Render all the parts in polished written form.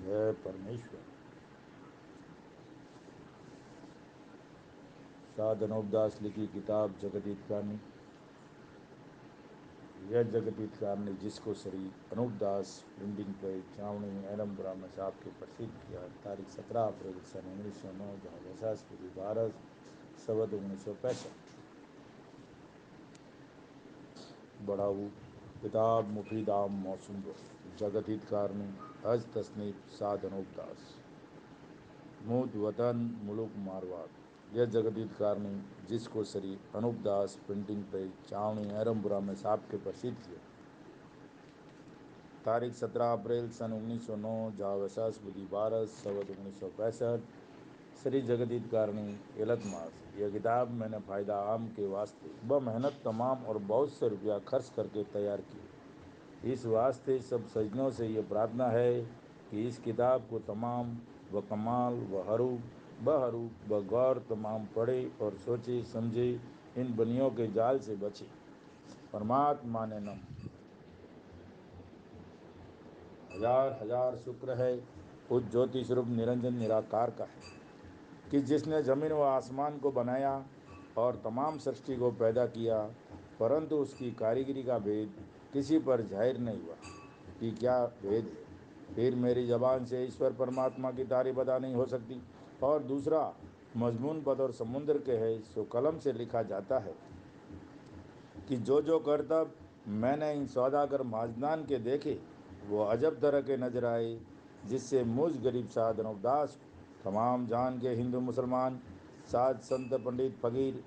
जय परमेश्वर। साध अनूपदास लिखी किताब जगत हितकारिणी। यह जगत हितकारिणी जिसको श्री अनूपदास प्रिंटिंग प्रेस छावनी एरमपुरा में साहब के प्रसिद्ध किया। तारीख 17 अप्रैल सन 1909 जहाँ बृहस्पति 12 संवत 1965। बढ़ाऊ किताब मुफीद आम मौसम जगत हितकारिणी अज तसनीफ साध अनूपदास मूद वतन मुलुक मारवाड़। यह जगत हितकारिणी जिसको श्री अनूपदास प्रिंटिंग प्रेस छावनी एरमपुरा में साहब के प्रसिद्ध किया। तारीख 17 अप्रैल सन 1909 जहाँ बृहस्पति 12 संवत 1965। श्री जगत हितकारिणी इलतमास। यह किताब मैंने फ़ायदा आम के वास्ते मेहनत तमाम और बहुत से रुपया खर्च करके तैयार की। इस वास्ते सब सज्जनों से यह प्रार्थना है कि इस किताब को तमाम व कमाल व हरूप व गौर तमाम पढ़े और सोचे समझे इन बनियों के जाल से बचे। परमात्मा ने नम हजार हजार शुक्र है उस ज्योति स्वरूप निरंजन निराकार का है कि जिसने जमीन व आसमान को बनाया और तमाम सृष्टि को पैदा किया, परंतु उसकी कारीगरी का भेद किसी पर जाहिर नहीं हुआ कि क्या भेद है। फिर मेरी जबान से ईश्वर परमात्मा की तारीफ अदा नहीं हो सकती। और दूसरा मजमून पद और समुद्र के है सो कलम से लिखा जाता है कि जो करतब मैंने इन सौदागर माजदान के देखे वो अजब तरह के नजर आए, जिससे मुझ गरीब साध अनूपदास को तमाम जान के हिंदू मुसलमान साध संत पंडित फकीर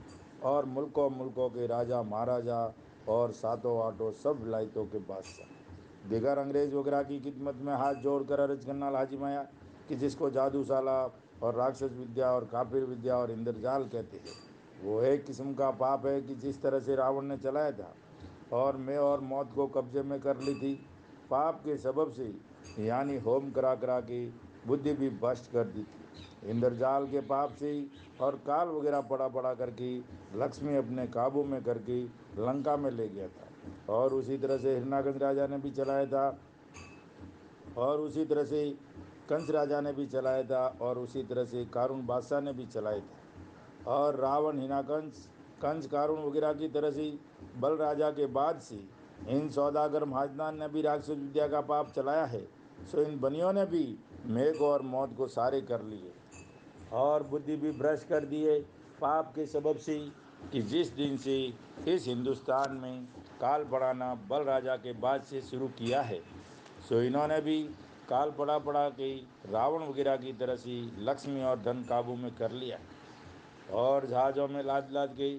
और मुल्कों के राजा महाराजा और सातों आठों सब विलायतों के बादशाह दिगर अंग्रेज वगैरह की खिदमत में हाथ जोड़कर अर्ज करना लाजिम आया कि जिसको जादूशाला और राक्षस विद्या और काफिर विद्या और इंद्रजाल कहते हैं, वो एक किस्म का पाप है कि जिस तरह से रावण ने चलाया था और मैं और मौत को कब्जे में कर ली थी, पाप के सबब से यानी होम करा के बुद्धि भी भ्रष्ट कर दी थी। इंद्रजाल के पाप से और काल वगैरह पड़ा करके लक्ष्मी अपने काबू में करके लंका में ले गया था। और उसी तरह से हिरणाकंस राजा ने भी चलाया था और उसी तरह से कंस राजा ने भी चलाया था और उसी तरह से कारून बादशाह ने भी चलाया था। और रावण हिनाकंस कंस कारून वगैरह की तरह से बल राजा के बाद से इन सौदागर महाजनान ने भी राक्षस विद्या का पाप चलाया है। सो इन बनियों ने भी मेघ और मौत को सारे कर लिए और बुद्धि भी भ्रष्ट कर दिए पाप के सबब से कि जिस दिन से इस हिंदुस्तान में काल पढ़ाना बल राजा के बाद से शुरू किया है, सो इन्होंने भी काल पड़ा के रावण वगैरह की तरह से लक्ष्मी और धन काबू में कर लिया और जहाज़ों में लाद लाद के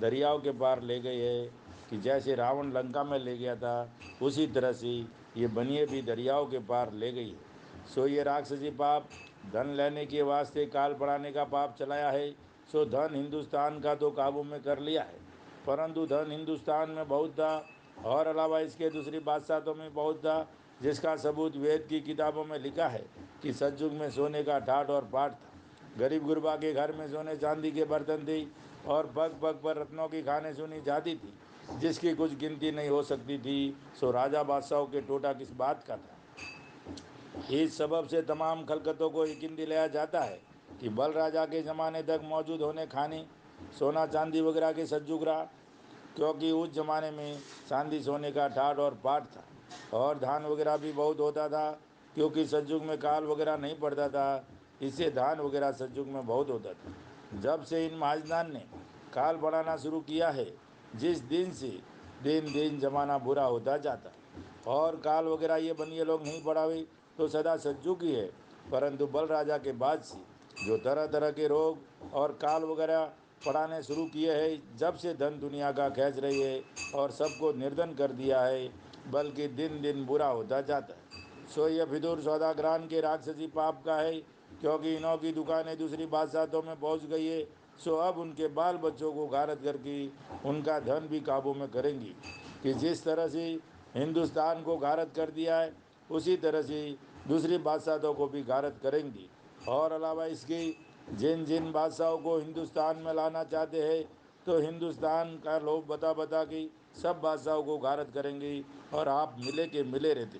दरियाओं के पार ले गए है कि जैसे रावण लंका में ले गया था उसी तरह से ये बनिए भी दरियाओं के पार ले गई है। सो ये राक्षसी पाप धन लेने के वास्ते काल बढ़ाने का पाप चलाया है। सो धन हिंदुस्तान का तो काबू में कर लिया है, परंतु धन हिंदुस्तान में बहुत था और अलावा इसके दूसरी बादशाहों में बहुत था, जिसका सबूत वेद की किताबों में लिखा है कि सतयुग में सोने का ठाठ और पाठ था। गरीब गुरबा के घर में सोने चांदी के बर्तन थे और पग पग पर रत्नों की खाने सुनी जाती थी, जिसकी कुछ गिनती नहीं हो सकती थी। सो राजा बादशाहों के टोटा किस बात का था। इस सबब से तमाम खलकतों को यकीन दिलाया जाता है कि बल राजा के ज़माने तक मौजूद होने खाने सोना चांदी वगैरह के सज्जुग रहा, क्योंकि उस ज़माने में चांदी सोने का ठाठ और पाठ था और धान वगैरह भी बहुत होता था, क्योंकि सतयुग में काल वगैरह नहीं पड़ता था, इससे धान वगैरह सतयुग में बहुत होता था। जब से इन महाजनान ने काल बढ़ाना शुरू किया है, जिस दिन से दिन दिन जमाना बुरा होता जाता और काल वगैरह ये बनिए लोग नहीं बढ़ावे तो सदा सतयुग ही है, परंतु बल राजा के बाद से जो तरह तरह के रोग और काल वगैरह पढ़ाने शुरू किए हैं, जब से धन दुनिया का खींच रही है और सबको निर्धन कर दिया है, बल्कि दिन दिन बुरा होता जाता है। सो यह फितूर सौदागरान के राक्षसी पाप का है, क्योंकि इन्हों की दुकानें दूसरी बादशाहों में पहुंच गई है। सो अब उनके बाल बच्चों को गारत करके उनका धन भी काबू में करेंगी कि जिस तरह से हिंदुस्तान को गारत कर दिया है, उसी तरह से दूसरी बादशाहों को भी गारत करेंगी। और अलावा इसके जिन जिन बादशाहों को हिंदुस्तान में लाना चाहते हैं, तो हिंदुस्तान का लोग बता बता के सब बादशाहों को गारत करेंगे और आप मिले के मिले रहते।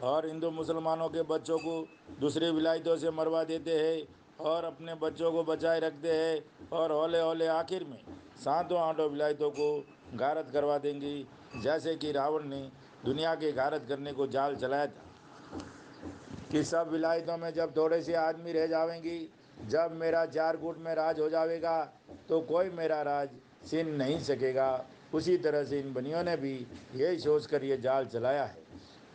और हिंदू मुसलमानों के बच्चों को दूसरी विलायतों से मरवा देते हैं और अपने बच्चों को बचाए रखते हैं और हौले हौले आखिर में सातों आठों विलायतों को गारत करवा देंगी, जैसे कि रावण ने दुनिया के गारत करने को जाल चलाया था कि सब विलायतों में जब थोड़े से आदमी रह जाएंगी, जब मेरा चार कूट में राज हो जाएगा तो कोई मेरा राज छीन नहीं सकेगा। उसी तरह से इन बनियों ने भी यही सोच कर ये जाल चलाया है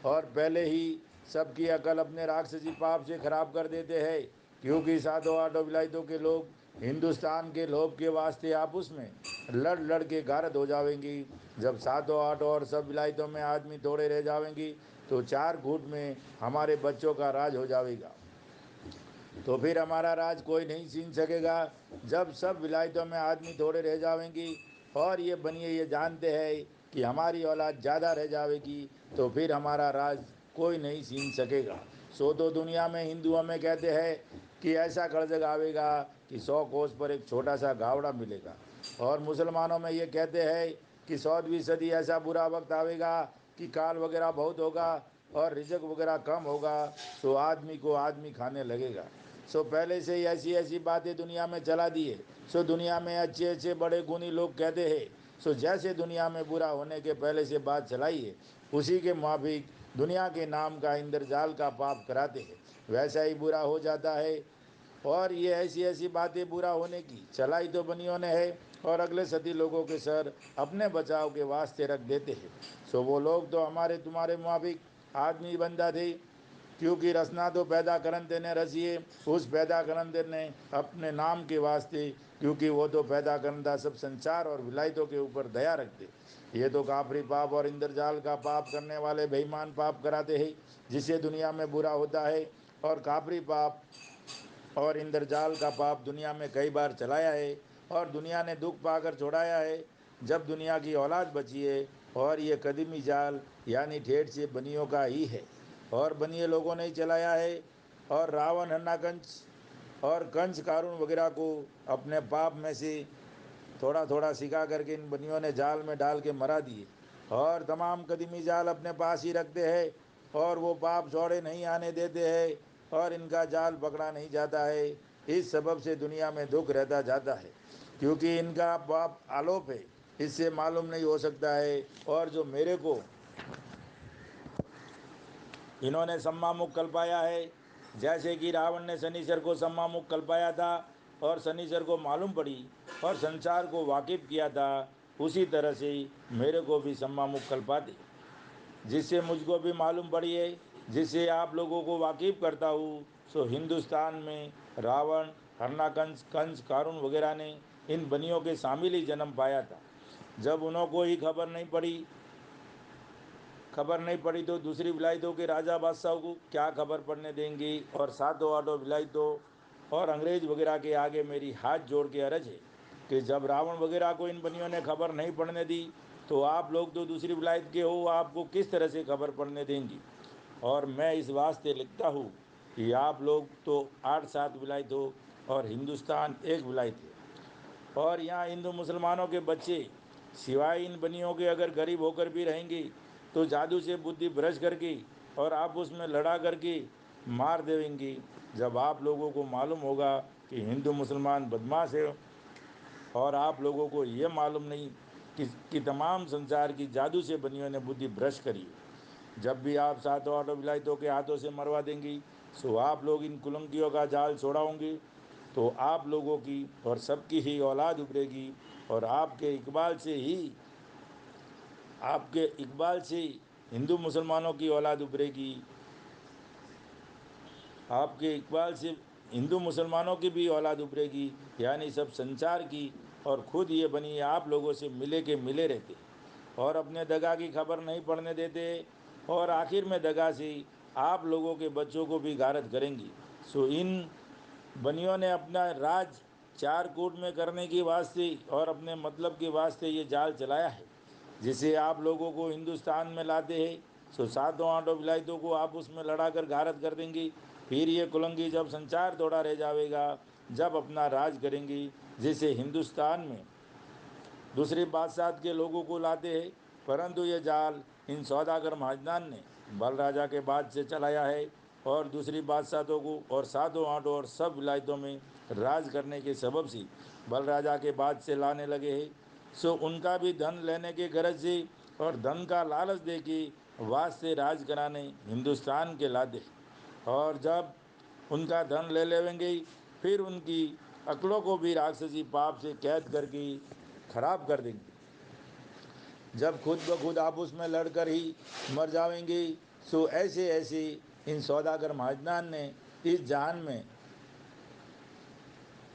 और पहले ही सबकी अकल अपने राक्षसी पाप से खराब कर देते हैं, क्योंकि सातों आठों विलायतों के लोग हिंदुस्तान के लोभ के वास्ते आपस में लड़ लड़ के गारद हो जाएंगी। जब सातों आठों और सब विलायतों में आदमी थोड़े रह जाएंगी तो चार घूट में हमारे बच्चों का राज हो जाएगा, तो फिर हमारा राज कोई नहीं छीन सकेगा। जब सब विलायतों में आदमी थोड़े रह जाएंगी और ये बनिए ये जानते हैं कि हमारी औलाद ज़्यादा रह जाएगी, तो फिर हमारा राज कोई नहीं छीन सकेगा। सो तो दुनिया में हिंदुओं में कहते हैं कि ऐसा खड़जग आवेगा कि 100 कोस पर एक छोटा सा गावड़ा मिलेगा, और मुसलमानों में ये कहते हैं कि 100वीं सदी ऐसा बुरा वक्त आवेगा कि काल वगैरह बहुत होगा और रिजक वगैरह कम होगा, तो आदमी को आदमी खाने लगेगा। सो पहले से ही ऐसी ऐसी बातें दुनिया में चला दी है। सो दुनिया में अच्छे अच्छे बड़े गुणी लोग कहते हैं, सो जैसे दुनिया में बुरा होने के पहले से बात चलाई है उसी के मुताबिक दुनिया के नाम का इंद्रजाल का पाप कराते हैं, वैसा ही बुरा हो जाता है। और ये ऐसी ऐसी बातें बुरा होने की चलाई तो बनियों ने है और अगले सदी लोगों के सर अपने बचाव के वास्ते रख देते हैं। सो वो लोग तो हमारे तुम्हारे मुताबिक आदमी बंदा थे, क्योंकि रचना तो पैदा करनते ने रचिए, उस पैदा करनते ने अपने नाम के वास्ते, क्योंकि वो तो पैदा करनता सब संसार और विलायतों के ऊपर दया रखते। ये तो काफरी पाप और इंद्रजाल का पाप करने वाले बेईमान पाप कराते हैं, जिससे दुनिया में बुरा होता है। और काफरी पाप और इंद्रजाल का पाप दुनिया में कई बार चलाया है और दुनिया ने दुख पाकर छोड़ाया है। जब दुनिया की औलाद बची है और ये कदीमी जाल यानी ठेठ से बनियों का ही है और बनिए लोगों ने ही चलाया है। और रावण हन्नाकंच और कंस कारून वगैरह को अपने पाप में से थोड़ा थोड़ा सिखा करके इन बनियों ने जाल में डाल के मरा दिए और तमाम कदीमी जाल अपने पास ही रखते हैं और वो पाप छोड़े नहीं आने देते हैं और इनका जाल पकड़ा नहीं जाता है। इस सबब से दुनिया में दुख रहता जाता है, क्योंकि इनका पाप आलोप है, इससे मालूम नहीं हो सकता है। और जो मेरे को इन्होंने सम्मामुख कल्पाया है, जैसे कि रावण ने शनिचर को सम्मामुख कल्पाया था और शनिचर को मालूम पड़ी और संसार को वाकिफ किया था, उसी तरह से मेरे को भी सम्मामुख कल्पा दे, जिससे मुझको भी मालूम पड़ी है, जिससे आप लोगों को वाकिफ करता हूँ। सो हिंदुस्तान में रावण हरणाकंस कंस कारून वगैरह ने इन बनियों के शामिल ही जन्म पाया था। जब उन्हों को ही खबर नहीं पड़ी तो दूसरी विलायतों के राजा बादशाह को क्या खबर पड़ने देंगी। और सातों आठों विलायतों और अंग्रेज वगैरह के आगे मेरी हाथ जोड़ के अर्ज है कि जब रावण वगैरह को इन बनियों ने खबर नहीं पड़ने दी, तो आप लोग तो दूसरी विलायत के हो, आपको किस तरह से खबर पड़ने देंगी। और मैं इस वास्ते लिखता हूँ कि आप लोग तो 8-7 विलायत हो और हिंदुस्तान एक विलायत है, और यहाँ हिंदू मुसलमानों के बच्चे सिवाय इन बनियों के अगर गरीब होकर भी रहेंगे तो जादू से बुद्धि भ्रष्ट करके और आप उसमें लड़ा करके मार देंगी। जब आप लोगों को मालूम होगा कि हिंदू मुसलमान बदमाश है और आप लोगों को ये मालूम नहीं कि तमाम संसार की जादू से बनियों ने बुद्धि भ्रष्ट करी है। जब भी आप सातों आठों विलायतों के हाथों से मरवा देंगी, सो आप लोग इन कुलंकियों का जाल छोड़ाओगे तो आप लोगों की और सबकी ही औलाद उभरेगी और आपके इकबाल से हिंदू मुसलमानों की औलाद उभरेगी, आपके इकबाल से हिंदू मुसलमानों की भी औलाद उभरेगी, यानी सब संसार की। और खुद ये बनी आप लोगों से मिले के मिले रहते और अपने दगा की खबर नहीं पड़ने देते, और आखिर में दगा से आप लोगों के बच्चों को भी गारत करेंगी। सो इन बनियों ने अपना राज चार कूट में करने की वास्ते और अपने मतलब के वास्ते ये जाल चलाया है, जिसे आप लोगों को हिंदुस्तान में लाते हैं। सो सातों आठों विलायतों को आप उसमें लड़ा कर गारत कर देंगी। फिर ये कुलंगी जब संचार थोड़ा रह जाएगा, जब अपना राज करेंगी, जिसे हिंदुस्तान में दूसरी बादशाह के लोगों को लाते हैं। परंतु ये जाल इन सौदागर महाजनान ने बल राजा के बाद से चलाया है और दूसरी बादशाहों को और सातों आठों और सब विलायतों में राज करने के सबब से बल राजा के बाद से लाने लगे हैं। सो उनका भी धन लेने के गरज से और धन का लालच दे के वास्ते राज कराने हिंदुस्तान के लादे। और जब उनका धन ले लेंगे फिर उनकी अक्लों को भी राक्षसी पाप से कैद करके खराब कर देंगे। जब खुद ब खुद आपस में लड़कर ही मर जाएंगे। सो ऐसे ऐसे इन सौदागर महाजनान ने इस जहान में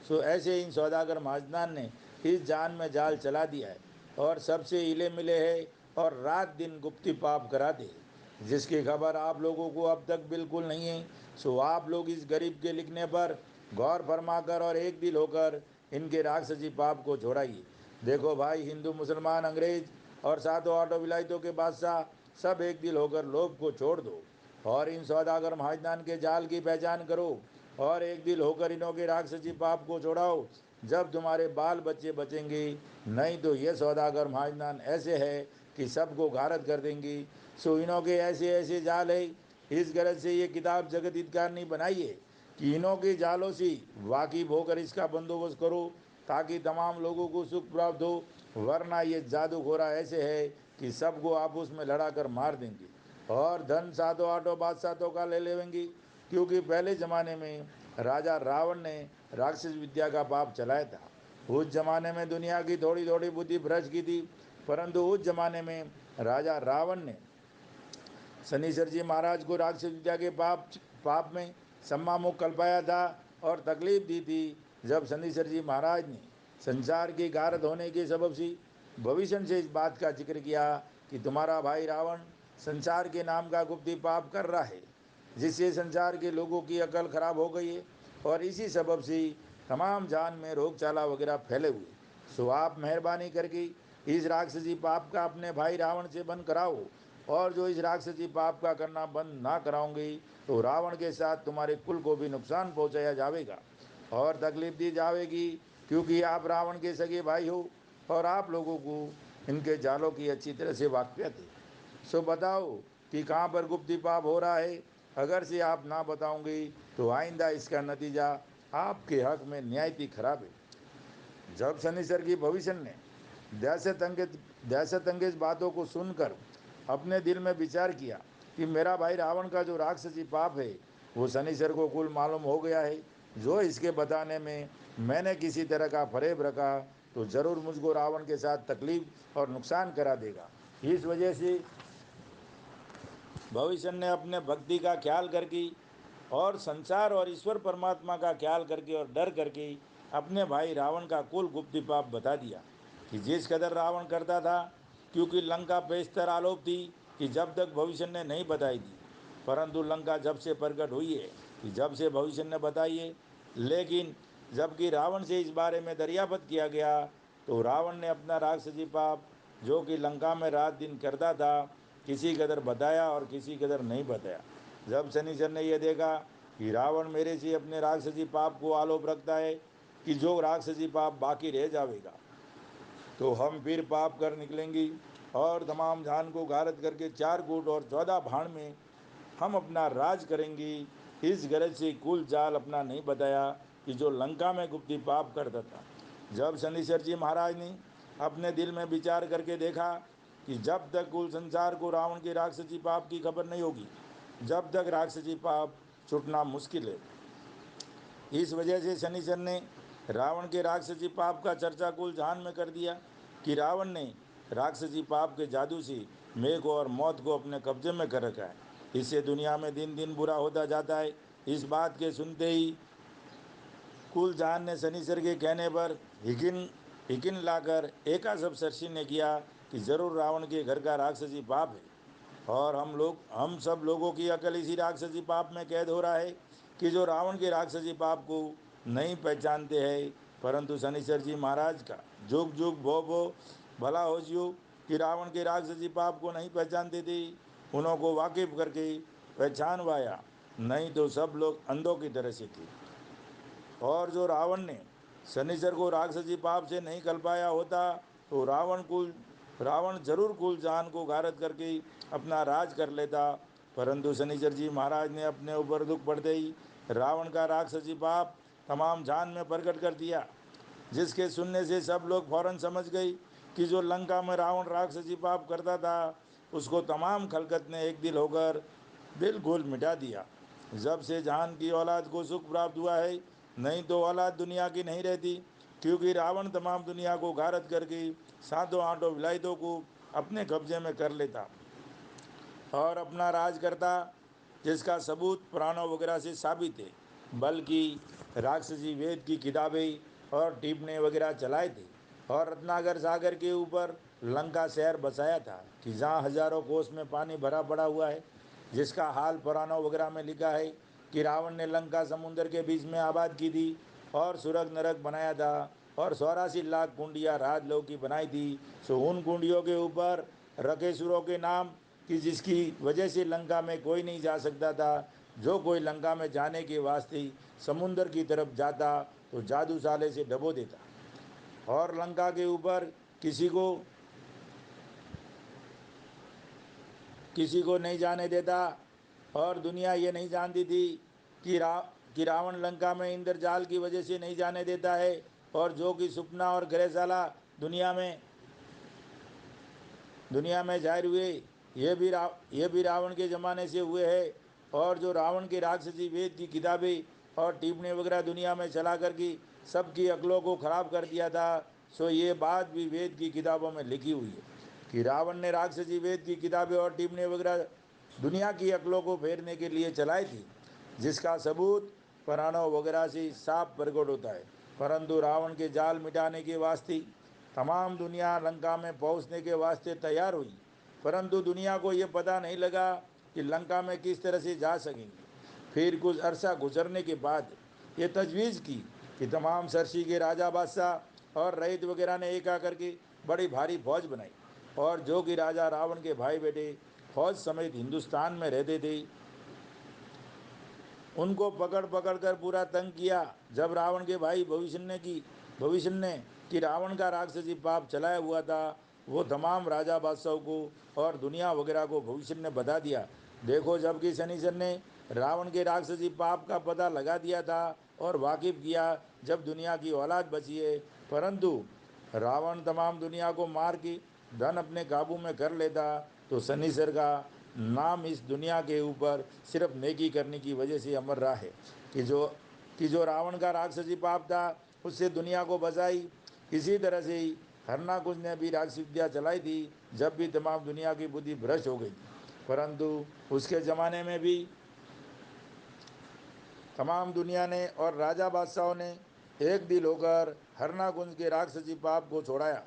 सो ऐसे इन सौदागर महाजनान ने इस जान में जाल चला दिया है और सबसे हिले मिले है और रात दिन गुप्ती पाप कराते जिसकी खबर आप लोगों को अब तक बिल्कुल नहीं है। सो आप लोग इस गरीब के लिखने पर गौर फरमाकर और एक दिल होकर इनके राक्षसी पाप को छोड़ाइए। देखो भाई, हिंदू मुसलमान अंग्रेज और सातों आठों विलायतों के बादशाह सब एक दिल होकर लोभ को छोड़ दो और इन सौदागर महाजनान के जाल की पहचान करो और एक दिल होकर इन्हों के राक्षसी पाप को छोड़ाओ। जब तुम्हारे बाल बच्चे बचेंगे, नहीं तो ये सौदागर महाजनान ऐसे है कि सबको गारत कर देंगी। सो इन्हों के ऐसे ऐसे जाल है। इस गरज से ये किताब जगत हितकार नहीं बनाई है कि इन्हों के जालों से वाकिफ होकर इसका बंदोबस्त करो ताकि तमाम लोगों को सुख प्राप्त हो, वरना ये जादूखोरा ऐसे है कि सबको आपस में लड़ा कर मार देंगे और धन सातों आठों बादशाहों का ले लेंगे। क्योंकि पहले ज़माने में राजा रावण ने राक्षस विद्या का पाप चलाया था। उस जमाने में दुनिया की थोड़ी थोड़ी बुद्धि भ्रष्ट की थी, परंतु उस जमाने में राजा रावण ने शनिश्चर जी महाराज को राक्षस विद्या के पाप में सम्मामुख कल्पाया था और तकलीफ दी थी। जब शनिश्चर जी महाराज ने संसार की गारद होने के सबब से भविष्य से इस बात का जिक्र किया कि तुम्हारा भाई रावण संसार के नाम का गुप्ती पाप कर रहा है जिससे संसार के लोगों की अकल खराब हो गई है और इसी सबब से तमाम जान में रोगचाला वगैरह फैले हुए। सो आप मेहरबानी करके इस राक्षसी पाप का अपने भाई रावण से बंद कराओ और जो इस राक्षसी पाप का करना बंद ना कराओगे तो रावण के साथ तुम्हारे कुल को भी नुकसान पहुंचाया जाएगा और तकलीफ दी जाएगी। क्योंकि आप रावण के सगे भाई हो और आप लोगों को इनके जालों की अच्छी तरह से वाकफियत है। सो बताओ कि कहाँ पर गुप्ती पाप हो रहा है। अगर से आप ना बताओगे तो आइंदा इसका नतीजा आपके हक में न्यायती खराब है। जब शनिश्चर की भविष्य ने दहशत अंगेज बातों को सुनकर अपने दिल में विचार किया कि मेरा भाई रावण का जो राक्षसी पाप है वो शनिश्चर को कुल मालूम हो गया है। जो इसके बताने में मैंने किसी तरह का फरेब रखा तो ज़रूर मुझको रावण के साथ तकलीफ और नुकसान करा देगा। इस वजह से भविष्य ने अपने भक्ति का ख्याल करके और संसार और ईश्वर परमात्मा का ख्याल करके और डर करके अपने भाई रावण का कुल गुप्ती पाप बता दिया कि जिस कदर रावण करता था। क्योंकि लंका बेशतर आलोप थी कि जब तक भविष्य ने नहीं बताई थी, परंतु लंका जब से प्रकट हुई है कि जब से भविष्य ने बताई है। लेकिन जबकि रावण से इस बारे में दरियाफत किया गया तो रावण ने अपना राक्षसी पाप जो कि लंका में रात दिन करता था किसी कदर बताया और किसी कदर नहीं बताया। जब शनिश्चर ने यह देखा कि रावण मेरे से अपने राक्षसी पाप को आलोप रखता है कि जो राक्षसी पाप बाकी रह जाएगा तो हम फिर पाप कर निकलेंगे और तमाम जान को गारत करके 4 कूट और 14 भाण में हम अपना राज करेंगे। इस गरज से कुल जाल अपना नहीं बताया कि जो लंका में गुप्ती पाप करता था। जब शनिश्चर जी महाराज ने अपने दिल में विचार करके देखा कि जब तक कुल संसार को रावण के राक्षसी पाप की खबर नहीं होगी, जब तक राक्षसी पाप छुटना मुश्किल है। इस वजह से शनिश्चर ने रावण के राक्षसी पाप का चर्चा कुल जहान में कर दिया कि रावण ने राक्षसी पाप के जादू से मेघ और मौत को अपने कब्जे में कर रखा है। इससे दुनिया में दिन दिन बुरा होता जाता है। इस बात के सुनते ही कुल जहान ने शनिश्चर के कहने पर यकीन लाकर एका सब सरसी ने किया कि जरूर रावण के घर का राक्षसी पाप है और हम सब लोगों की अकल इसी राक्षसी पाप में कैद हो रहा है कि जो रावण के राक्षसी पाप को नहीं पहचानते हैं। परंतु शनिश्चर जी महाराज का जुग जुग भो भला हो जियो कि रावण के राक्षसी पाप को नहीं पहचानते थे, उन्हों को वाकिफ करके पहचानवाया, नहीं तो सब लोग अंधों की तरह से थे। और जो रावण ने शनिश्चर को राक्षसी पाप से नहीं कल पाया होता तो रावण जरूर कुल जान को गारत करके अपना राज कर लेता परंतु शनिचर जी महाराज ने अपने ऊपर दुख पड़ते ही रावण का राक्षसी पाप तमाम जान में प्रकट कर दिया, जिसके सुनने से सब लोग फौरन समझ गई कि जो लंका में रावण राक्षसी पाप करता था उसको तमाम खलकत ने एक दिल होकर बिल्कुल मिटा दिया। जब से जान की औलाद को सुख प्राप्त हुआ है, नहीं तो औलाद दुनिया की नहीं रहती, क्योंकि रावण तमाम दुनिया को गारत करके सातों आठों विलायतों को अपने कब्जे में कर लेता और अपना राज करता, जिसका सबूत पुराणों वगैरह से साबित है। बल्कि राक्षसी वेद की किताबें और टिप्पणी वगैरह चलाए थे और रत्नागर सागर के ऊपर लंका शहर बसाया था कि जहाँ हजारों कोस में पानी भरा पड़ा हुआ है, जिसका हाल पुराणों वगैरह में लिखा है कि रावण ने लंका समुद्र के बीच में आबाद की थी और सुरग नरक बनाया था और 84 लाख कुंडियाँ राजलोक की बनाई थी। सो उन कुंडियों के ऊपर रकेसुरों के नाम कि जिसकी वजह से लंका में कोई नहीं जा सकता था। जो कोई लंका में जाने के वास्ते समुंदर की तरफ जाता तो जादूशाले से डबो देता और लंका के ऊपर किसी को नहीं जाने देता। और दुनिया ये नहीं जानती थी कि रावण लंका में इंद्रजाल की वजह से नहीं जाने देता है और जो कि सुपना और ग्रहशाला दुनिया में जाहिर हुए, ये भी रावण के ज़माने से हुए हैं। और जो रावण के राक्षसी वेद की किताबें और टिप्पणी वगैरह दुनिया में चला कर की सबकी अक्लों को ख़राब कर दिया था। सो ये बात भी वेद की किताबों में लिखी हुई है कि रावण ने राक्षसी वेद की किताबें और टिप्पणी वगैरह दुनिया की अक्लों को फेरने के लिए चलाई थी, जिसका सबूत पुराणों वगैरह से साफ प्रकट होता है। परंतु रावण के जाल मिटाने के वास्ते तमाम दुनिया लंका में पहुंचने के वास्ते तैयार हुई, परंतु दुनिया को ये पता नहीं लगा कि लंका में किस तरह से जा सकेंगे। फिर कुछ अरसा गुजरने के बाद ये तजवीज़ की कि तमाम सरसी के राजा बादशाह और रईत वगैरह ने एक आकर के बड़ी भारी फौज बनाई और जो कि राजा रावण के भाई बेटे फौज समेत हिंदुस्तान में रहते थे उनको पकड़ पकड़ कर पूरा तंग किया। जब रावण के भाई भविष्य ने कि रावण का राक्षसी पाप चलाया हुआ था, वो तमाम राजा बादशाहों को और दुनिया वगैरह को भविष्य ने बता दिया। देखो, जबकि शनिचर ने रावण के राक्षसी पाप का पता लगा दिया था और वाकिफ किया जब दुनिया की औलाद बची है, परंतु रावण तमाम दुनिया को मार के धन अपने काबू में कर लेता, तो शनिचर का नाम इस दुनिया के ऊपर सिर्फ नेकी करने की वजह से अमर रहा है कि जो रावण का राक्षसी पाप था उससे दुनिया को बचाई। इसी तरह से ही हरनाकुश ने भी राक्षस विद्या चलाई थी, जब भी तमाम दुनिया की बुद्धि भ्रष्ट हो गई थी। परंतु उसके ज़माने में भी तमाम दुनिया ने और राजा बादशाहों ने एक दिल होकर हरनाकुंज के राक्षसी पाप को छोड़ाया।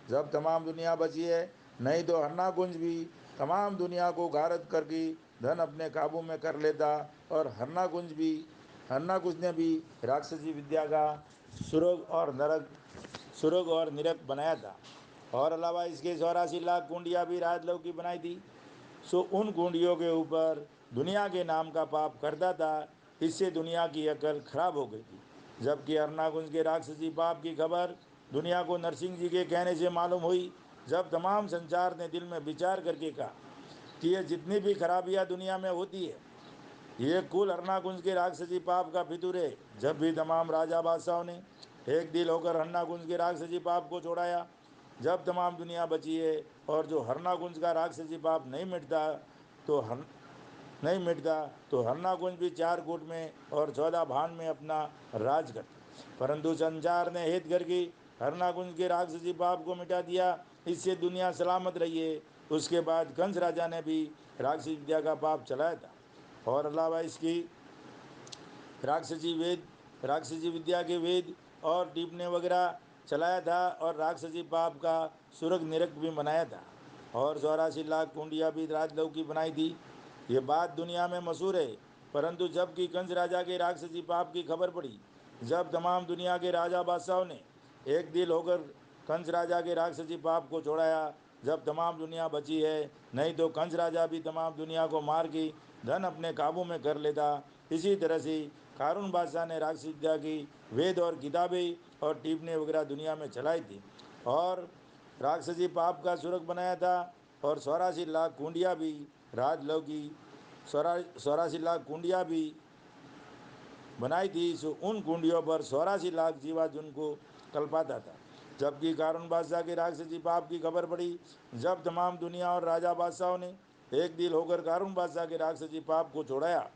जब तमाम दुनिया बची है, नहीं तो हरनाकुंज भी तमाम दुनिया को गारद करके धन अपने काबू में कर लेता और हरनाकुंज ने भी राक्षसी विद्या का सुरग और निरक बनाया था। और अलावा इसके 84 लाख कुंडियाँ भी राजलोक की बनाई थी। सो उन कुंडियों के ऊपर दुनिया के नाम का पाप करता था, इससे दुनिया की अकल खराब हो गई थी। जबकि अरनाकुंज के राक्षसी पाप की खबर दुनिया को नरसिंह जी के कहने से मालूम हुई, जब तमाम संसार ने दिल में विचार करके कहा कि ये जितनी भी खराबियाँ दुनिया में होती है ये कुल हरनाकुंज के राक्षसी पाप का फितूर है। जब भी तमाम राजा बादशाहों ने एक दिल होकर हरनाकुंज के राक्षसी पाप को छोड़ाया, जब तमाम दुनिया बची है और जो हरनाकुंज का राक्षसी पाप तो हर नहीं मिटता तो हरनाकुंज भी 4 कूट में और 14 भान में अपना राज करता। परंतु संसार ने हित करके हरनाकुंज के राक्षसी पाप को मिटा दिया, इससे दुनिया सलामत रही है। उसके बाद कंस राजा ने भी राक्षसी विद्या का पाप चलाया था और अलावा इसकी राक्षसी विद्या के वेद और टिप्पणी वगैरह चलाया था और राक्षसी पाप का सुरग निरक भी बनाया था और 84 लाख कुंडिया भी राजलोक की बनाई थी। ये बात दुनिया में मशहूर है। परंतु जबकि कंस राजा के राक्षसी पाप की खबर पड़ी, जब तमाम दुनिया के राजा बादशाहों ने एक दिल होकर कंस राजा के राक्षसी पाप को छोड़ाया, जब तमाम दुनिया बची है, नहीं तो कंस राजा भी तमाम दुनिया को मार के धन अपने काबू में कर लेता। इसी तरह से कारून बादशाह ने राक्षस विद्या की वेद और किताबें और टिप्पणी वगैरह दुनिया में चलाई थी और राक्षसी पाप का सुरग बनाया था और 84 लाख कुंडिया भी राजलोक की ₹84 लाख कुंडिया भी बनाई थी। सो उन कुंडियों पर 84 लाख जीवाजुन को कल्पाता था। जबकि कारून बादशाह के राक्षसी पाप की खबर पड़ी, जब तमाम दुनिया और राजा बादशाहों ने एक दिल होकर कारून बादशाह के राक्षसी पाप को छोड़ाया।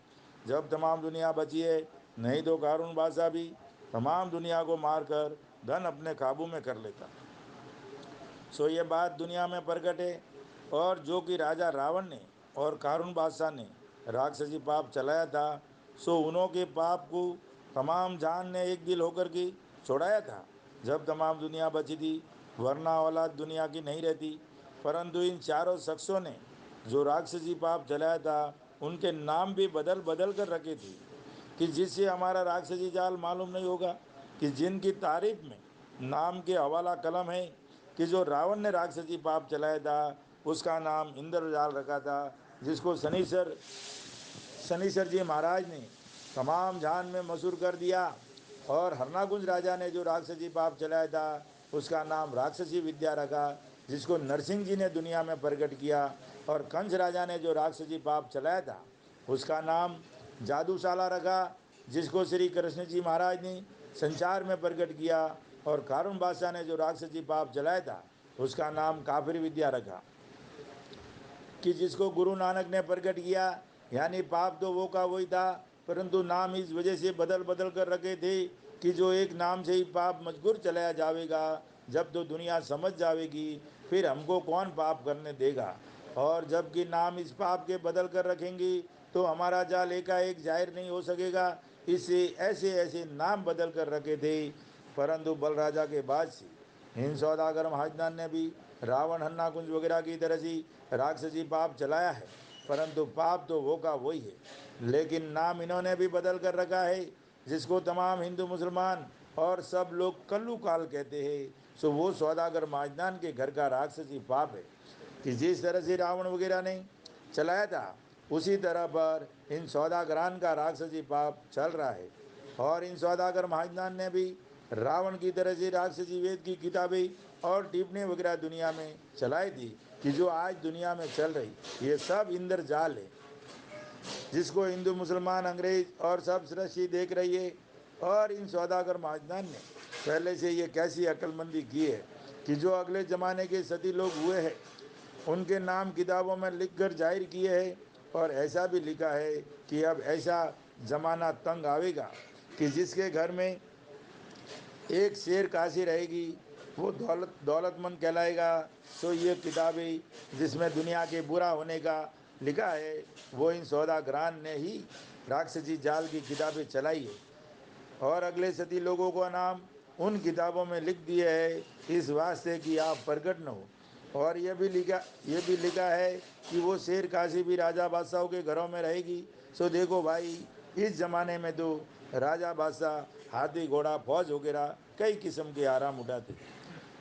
जब तमाम दुनिया बची है, नहीं तो कारून बादशाह भी तमाम दुनिया को मारकर धन अपने काबू में कर लेता। सो ये बात दुनिया में प्रकट है, और जो कि राजा रावण ने और कारून बादशाह ने राक्षसी पाप चलाया था, सो उन्हों के पाप को तमाम जान ने एक दिल होकर के छोड़ाया था जब तमाम दुनिया बची थी, वरना औलाद दुनिया की नहीं रहती। परंतु इन चारों शख्सों ने जो राक्षसी पाप चलाया था, उनके नाम भी बदल बदल कर रखे थे, कि जिससे हमारा राक्षसी जाल मालूम नहीं होगा, कि जिनकी तारीफ में नाम के हवाला कलम है, कि जो रावण ने राक्षसी पाप चलाया था उसका नाम इंद्रजाल रखा था, जिसको शनिश्चर जी महाराज ने तमाम जहान में मशहूर कर दिया। और हरनाकुंज राजा ने जो राक्षसी पाप चलाया था उसका नाम राक्षसी विद्या रखा, जिसको नरसिंह जी ने दुनिया में प्रकट किया। और कंस राजा ने जो राक्षसी पाप चलाया था उसका नाम जादूशाला रखा, जिसको श्री कृष्ण जी महाराज ने संसार में प्रकट किया। और कारून बादशाह ने जो राक्षसी पाप चलाया था उसका नाम काफिर विद्या रखा, कि जिसको गुरु नानक ने प्रकट किया। यानी पाप तो वो का वही था, परंतु नाम इस वजह से बदल बदल कर रखे थे कि जो एक नाम से ही पाप मजबूर चलाया जाएगा। जब तो दुनिया समझ जाएगी, फिर हमको कौन पाप करने देगा। और जबकि नाम इस पाप के बदल कर रखेंगे तो हमारा जाल एकाएक जाहिर नहीं हो सकेगा। इससे ऐसे ऐसे नाम बदल कर रखे थे। परंतु बलराजा के बाद से हिंद सौदागर महाजनान ने भी रावण हन्नाकुंज वगैरह की तरह से राक्षसी पाप चलाया है, परंतु पाप तो वो का वही है, लेकिन नाम इन्होंने भी बदल कर रखा है, जिसको तमाम हिंदू मुसलमान और सब लोग कल्लू काल कहते हैं। सो वो सौदागर महाजनान के घर का राक्षसी पाप है, कि जिस तरह से रावण वगैरह ने चलाया था उसी तरह पर इन सौदागरान का राक्षसी पाप चल रहा है। और इन सौदागर महाजनान ने भी रावण की तरह से राक्षसी वेद की किताबें और टिप्पणी वगैरह दुनिया में चलाई थी, कि जो आज दुनिया में चल रही ये सब इंद्रजाल है, जिसको हिंदू मुसलमान अंग्रेज और सब सृष्टि देख रही है। और इन सौदागर महाजनान ने पहले से ये कैसी अक्लमंदी की है, कि जो अगले ज़माने के सती लोग हुए हैं उनके नाम किताबों में लिख कर जाहिर किए हैं। और ऐसा भी लिखा है कि अब ऐसा ज़माना तंग आवेगा कि जिसके घर में एक शेर काशी रहेगी वो दौलतमंद कहलाएगा। तो ये किताबें जिसमें दुनिया के बुरा होने का लिखा है, वो इन सौदागरान ने ही राक्षसी जाल की किताबें चलाई है। और अगले सदी लोगों का नाम उन किताबों में लिख दिए है, इस वास्ते कि आप प्रकट न हो। और ये भी लिखा है कि वो शेर काशी भी राजा बादशाहों के घरों में रहेगी। सो देखो भाई, इस ज़माने में तो राजा बादशाह हाथी घोड़ा फौज वगैरह कई किस्म के आराम उठाते।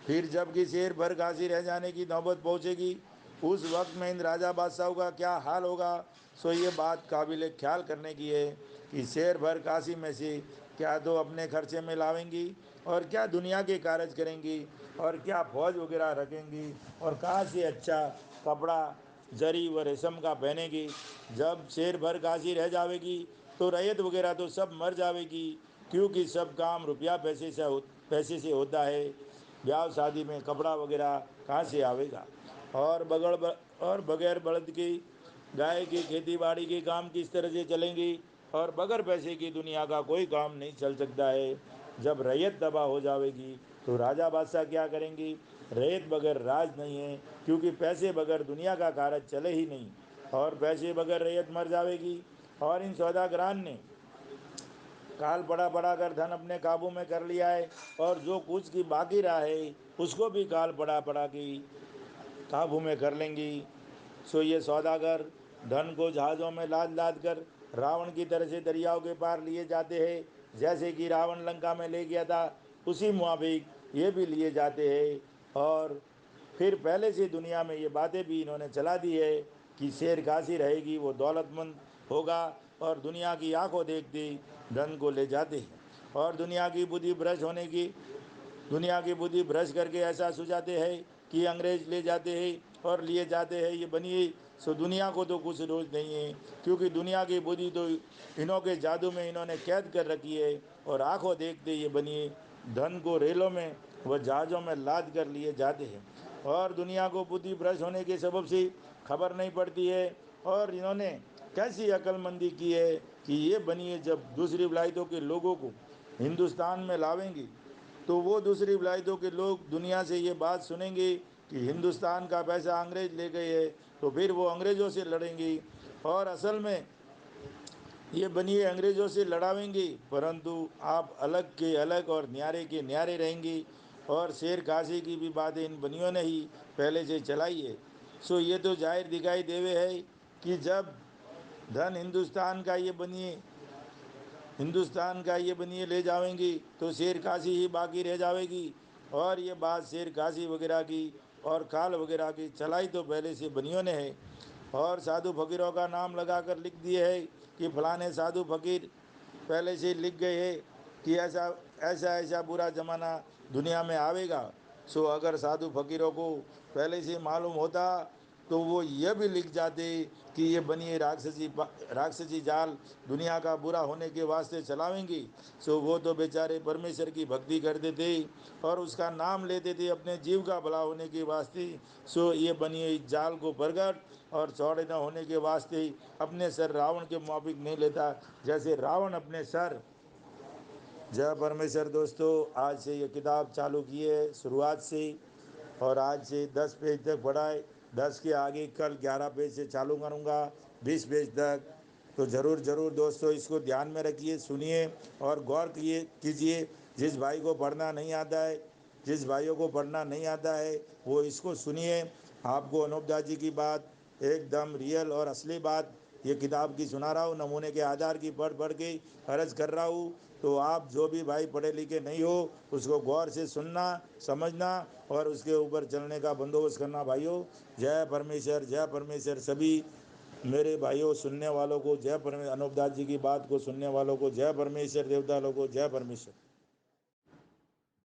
फिर जब कि शेर भर काशी रह जाने की नौबत पहुंचेगी, उस वक्त में इन राजा बादशाहों का क्या हाल होगा। सो ये बात काबिल ख्याल करने की है, कि शेर भर काशी में से क्या तो अपने खर्चे में लावेंगी, और क्या दुनिया के कार्य करेंगी, और क्या फौज वगैरह रखेंगी, और कहाँ से अच्छा कपड़ा जरी व रेशम का पहनेगी। जब शेर भर काशी रह जाएगी तो रैयत वगैरह तो सब मर जाएगी, क्योंकि सब काम रुपया पैसे से होता है। ब्याह शादी में कपड़ा वगैरह कहाँ से आवेगा। और बगैर बलद की गाय की खेती बाड़ी के काम किस तरह से चलेंगी। और बगैर पैसे की दुनिया का कोई काम नहीं चल सकता है। जब रैयत तबाह हो जाएगी तो राजा बादशाह क्या करेंगी। रैयत बगैर राज नहीं है, क्योंकि पैसे बगैर दुनिया का कार्य चले ही नहीं। और पैसे बगैर रैयत मर जाएगी। और इन सौदागरान ने काल पड़ा पड़ा कर धन अपने काबू में कर लिया है, और जो कुछ की बाकी रहा है उसको भी काल पड़ा पड़ा की काबू में कर लेंगी। सो ये सौदागर धन को जहाज़ों में लाद लाद कर रावण की तरह से दरियाओं के पार लिए जाते हैं। जैसे कि रावण लंका में ले गया था, उसी मुआबिक ये भी लिए जाते हैं। और फिर पहले से दुनिया में ये बातें भी इन्होंने चला दी है, कि शेर काशी रहेगी वो दौलतमंद होगा, और दुनिया की आंखों देखती धन को ले जाते हैं। और दुनिया की बुद्धि भ्रष्ट करके ऐसा सुझाते हैं कि अंग्रेज ले जाते हैं और लिए जाते हैं ये बनिए। सो दुनिया को तो कुछ रोज नहीं है, क्योंकि दुनिया की बुद्धि तो इन्हों के जादू में इन्होंने कैद कर रखी है। और आंखों देखते ये बनिए धन को रेलों में व जहाज़ों में लाद कर लिए जाते हैं। और दुनिया को बुद्धि भ्रष्ट होने के सबब से खबर नहीं पड़ती है। और इन्होंने कैसी अक्लमंदी की है कि ये बनिए जब दूसरी विलायतों के लोगों को हिंदुस्तान में लावेंगी, तो वो दूसरी विलायतों के लोग दुनिया से ये बात सुनेंगे कि हिंदुस्तान का पैसा अंग्रेज ले गए है, तो फिर वो अंग्रेज़ों से लड़ेंगी। और असल में ये बनिए अंग्रेज़ों से लड़ावेंगी, परंतु आप अलग के अलग और न्यारे के न्यारे रहेंगी। और शेर काशी की भी बातें इन बनियों ने ही पहले से चलाई है। सो ये तो जाहिर दिखाई देवे है कि जब धन हिंदुस्तान का ये बनिए ले जावेंगी, तो शेर काशी ही बाकी रह जाएगी। और ये बात शेर काशी वगैरह की और काल वगैरह की चलाई तो पहले से बनियों ने है। और साधु फकीरों का नाम लगाकर लिख दिए है कि फलाने साधु फकीर पहले से लिख गए हैं कि ऐसा ऐसा ऐसा बुरा ज़माना दुनिया में आवेगा। सो अगर साधु फकीरों को पहले से मालूम होता तो वो ये भी लिख जाते कि ये बनिए राक्षसी जाल दुनिया का बुरा होने के वास्ते चलावेंगी। सो वो तो बेचारे परमेश्वर की भक्ति करते थे और उसका नाम लेते थे अपने जीव का भला होने के वास्ते। सो ये बनिए इस जाल को प्रगट और चौड़े न होने के वास्ते अपने सर रावण के मुआफिक नहीं लेता, जैसे रावण अपने सर। जय परमेश्वर। दोस्तों, आज से ये किताब चालू की है शुरुआत से ही, और आज से 10 पेज तक पढ़ाए। 10 के आगे कल 11 पेज से चालू करूँगा, 20 पेज तक। तो ज़रूर ज़रूर दोस्तों इसको ध्यान में रखिए, सुनिए और गौर कीजिए। जिस भाई को पढ़ना नहीं आता है, जिस भाइयों को पढ़ना नहीं आता है, वो इसको सुनिए। आपको अनूप दास जी की बात एकदम रियल और असली बात ये किताब की सुना रहा हूँ, नमूने के आधार की पढ़ पढ़ के अर्ज कर रहा हूँ। तो आप जो भी भाई पढ़े लिखे नहीं हो, उसको गौर से सुनना, समझना और उसके ऊपर चलने का बंदोबस्त करना भाइयों। जय परमेश्वर, जय परमेश्वर। सभी मेरे भाइयों सुनने वालों को जय परमेश्वर, अनूप दास जी की बात को सुनने वालों को जय परमेश्वर, देवता लोगों को जय परमेश्वर।